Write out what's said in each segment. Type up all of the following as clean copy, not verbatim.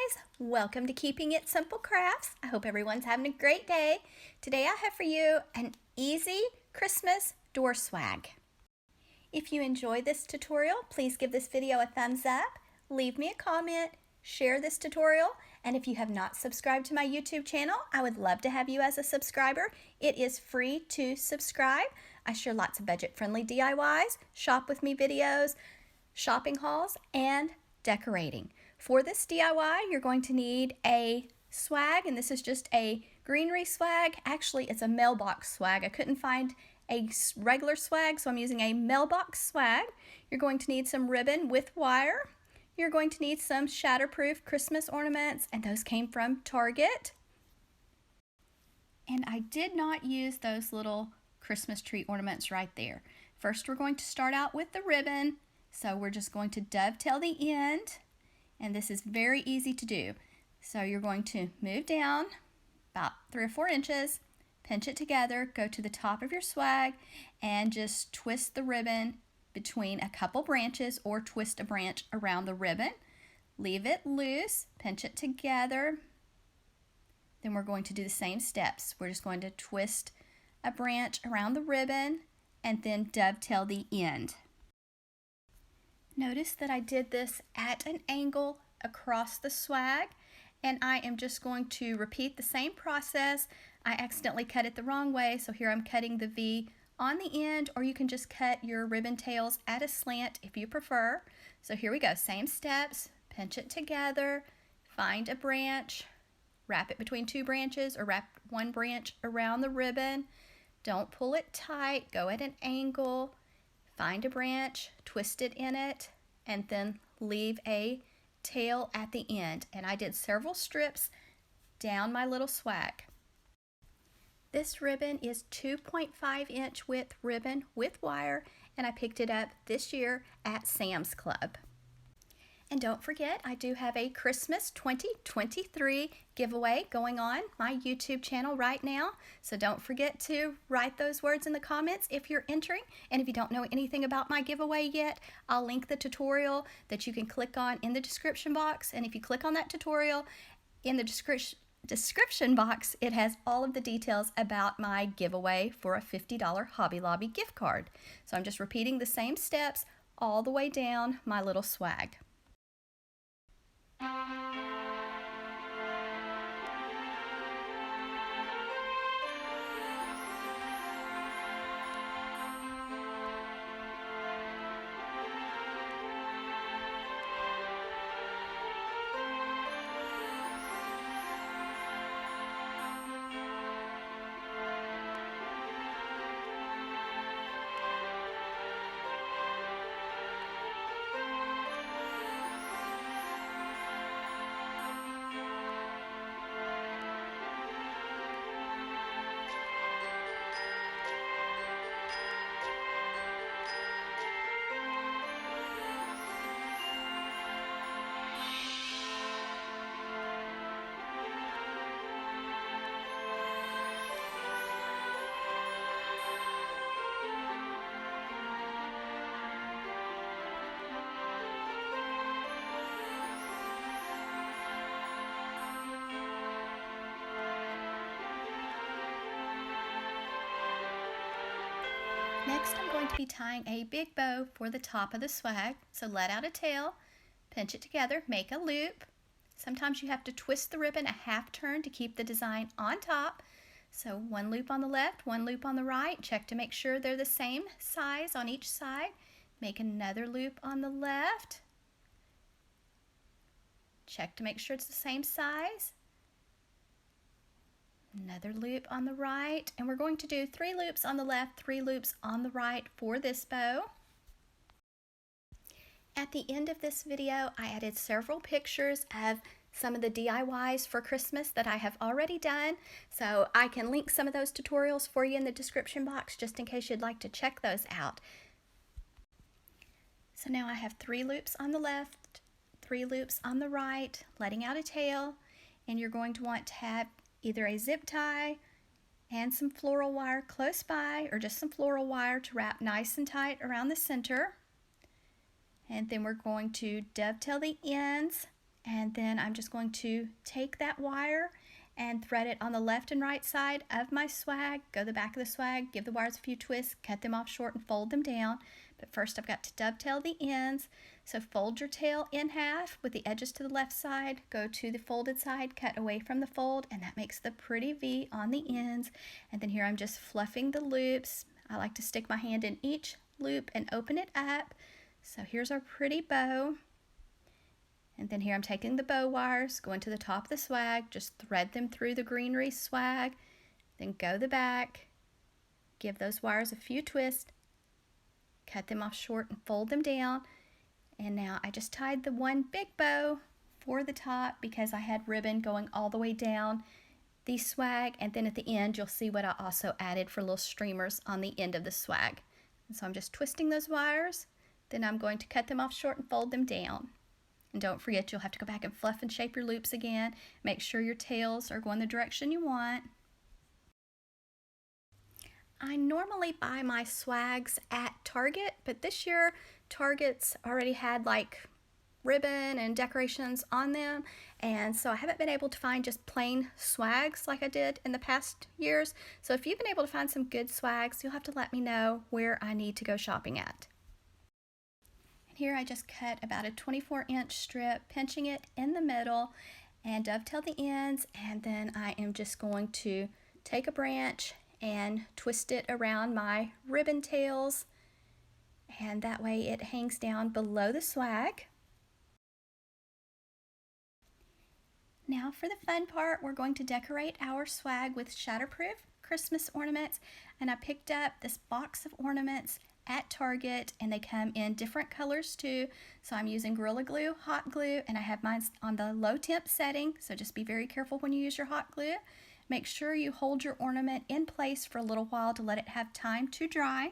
guys, welcome to Keeping It Simple Crafts. I hope everyone's having a great day. Today I have for you an easy Christmas door swag. If you enjoyed this tutorial, please give this video a thumbs up, leave me a comment, share this tutorial, and if you have not subscribed to my YouTube channel, I would love to have you as a subscriber. It is free to subscribe. I share lots of budget-friendly DIYs, shop with me videos, shopping hauls, and decorating. For this DIY, you're going to need a swag, and this is just a greenery swag. Actually, it's a mailbox swag. I couldn't find a regular swag, so I'm using a mailbox swag. You're going to need some ribbon with wire. You're going to need some shatterproof Christmas ornaments, and those came from Target. And I did not use those little Christmas tree ornaments right there. First, we're going to start out with the ribbon. So we're just going to dovetail the end, and this is very easy to do. So you're going to move down about 3 or 4 inches, pinch it together, go to the top of your swag, and just twist the ribbon between a couple branches or twist a branch around the ribbon. Leave it loose, pinch it together. Then we're going to do the same steps. We're just going to twist a branch around the ribbon and then dovetail the end. Notice that I did this at an angle across the swag, and I am just going to repeat the same process. I accidentally cut it the wrong way, so here I'm cutting the V on the end, or you can just cut your ribbon tails at a slant if you prefer. So here we go, same steps, pinch it together, find a branch, wrap it between 2 branches or wrap one branch around the ribbon. Don't pull it tight, go at an angle. Find a branch, twist it in it, and then leave a tail at the end. And I did several strips down my little swag. This ribbon is 2.5 inch width ribbon with wire, and I picked it up this year at Sam's Club. And don't forget, I do have a Christmas 2023 giveaway going on my YouTube channel right now. So don't forget to write those words in the comments if you're entering. And if you don't know anything about my giveaway yet, I'll link the tutorial that you can click on in the description box. And if you click on that tutorial in the description box, it has all of the details about my giveaway for a $50 Hobby Lobby gift card. So I'm just repeating the same steps all the way down my little swag. Next, I'm going to be tying a big bow for the top of the swag. So let out a tail, pinch it together, make a loop. Sometimes you have to twist the ribbon a half turn to keep the design on top. So one loop on the left, one loop on the right. Check to make sure they're the same size on each side. Make another loop on the left. Check to make sure it's the same size. Another loop on the right, and we're going to do 3 loops on the left, 3 loops on the right for this bow. At the end of this video, I added several pictures of some of the DIYs for Christmas that I have already done, so I can link some of those tutorials for you in the description box just in case you'd like to check those out. So now I have 3 loops on the left, 3 loops on the right, letting out a tail, and you're going to want to have either a zip tie and some floral wire close by, or just some floral wire to wrap nice and tight around the center. And then we're going to dovetail the ends and then I'm just going to take that wire and thread it on the left and right side of my swag, go to the back of the swag, give the wires a few twists, cut them off short and fold them down. But first I've got to dovetail the ends. So fold your tail in half with the edges to the left side, go to the folded side, cut away from the fold, and that makes the pretty V on the ends. And then here I'm just fluffing the loops. I like to stick my hand in each loop and open it up. So here's our pretty bow. And then here I'm taking the bow wires, going to the top of the swag, just thread them through the green wreath swag, then go the back, give those wires a few twists, cut them off short and fold them down. And now I just tied the one big bow for the top because I had ribbon going all the way down the swag, and then at the end you'll see what I also added for little streamers on the end of the swag. And so I'm just twisting those wires, then I'm going to cut them off short and fold them down. And don't forget, you'll have to go back and fluff and shape your loops again. Make sure your tails are going the direction you want. I normally buy my swags at Target, but this year Target's already had like ribbon and decorations on them, and so I haven't been able to find just plain swags like I did in the past years. So if you've been able to find some good swags, you'll have to let me know where I need to go shopping at. Here I just cut about a 24-inch strip, pinching it in the middle and dovetail the ends, and then I am just going to take a branch and twist it around my ribbon tails, and that way it hangs down below the swag. Now for the fun part, we're going to decorate our swag with shatterproof Christmas ornaments, and I picked up this box of ornaments at Target, and they come in different colors too. So I'm using Gorilla Glue, hot glue, and I have mine on the low temp setting, so just be very careful when you use your hot glue. Make sure you hold your ornament in place for a little while to let it have time to dry.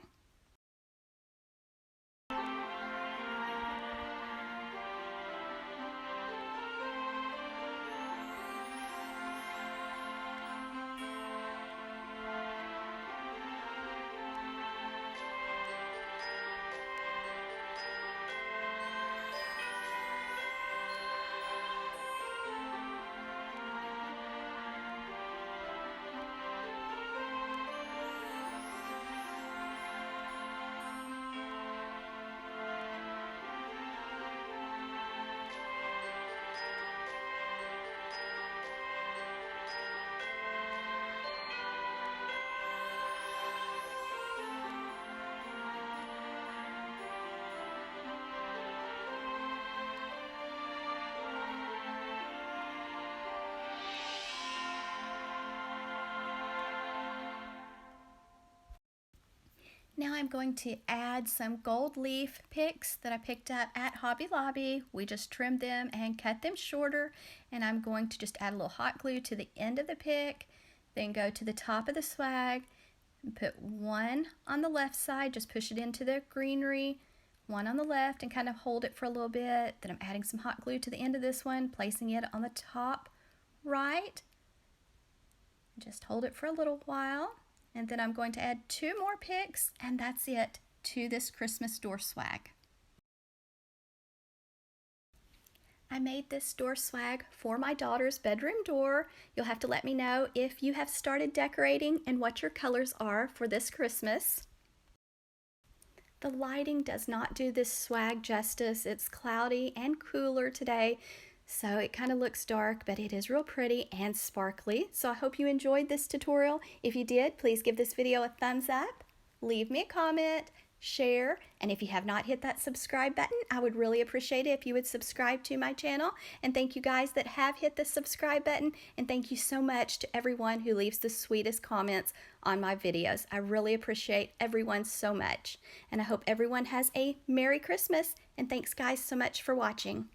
Now I'm going to add some gold leaf Pics that I picked up at Hobby Lobby. We just trimmed them and cut them shorter, and I'm going to just add a little hot glue to the end of the pick, then go to the top of the swag and put one on the left side, just push it into the greenery, one on the left and kind of hold it for a little bit. Then I'm adding some hot glue to the end of this one, placing it on the top right. Just hold it for a little while. And then I'm going to add 2 more Pics, and that's it to this Christmas door swag. I made this door swag for my daughter's bedroom door. You'll have to let me know if you have started decorating and what your colors are for this Christmas. The lighting does not do this swag justice. It's cloudy and cooler today, so it kind of looks dark, but it is real pretty and sparkly. So I hope you enjoyed this tutorial. If you did, please give this video a thumbs up, leave me a comment, share, and if you have not hit that subscribe button, I would really appreciate it if you would subscribe to my channel. And thank you guys that have hit the subscribe button, and thank you so much to everyone who leaves the sweetest comments on my videos. I really appreciate everyone so much, and I hope everyone has a Merry Christmas, and thanks guys so much for watching.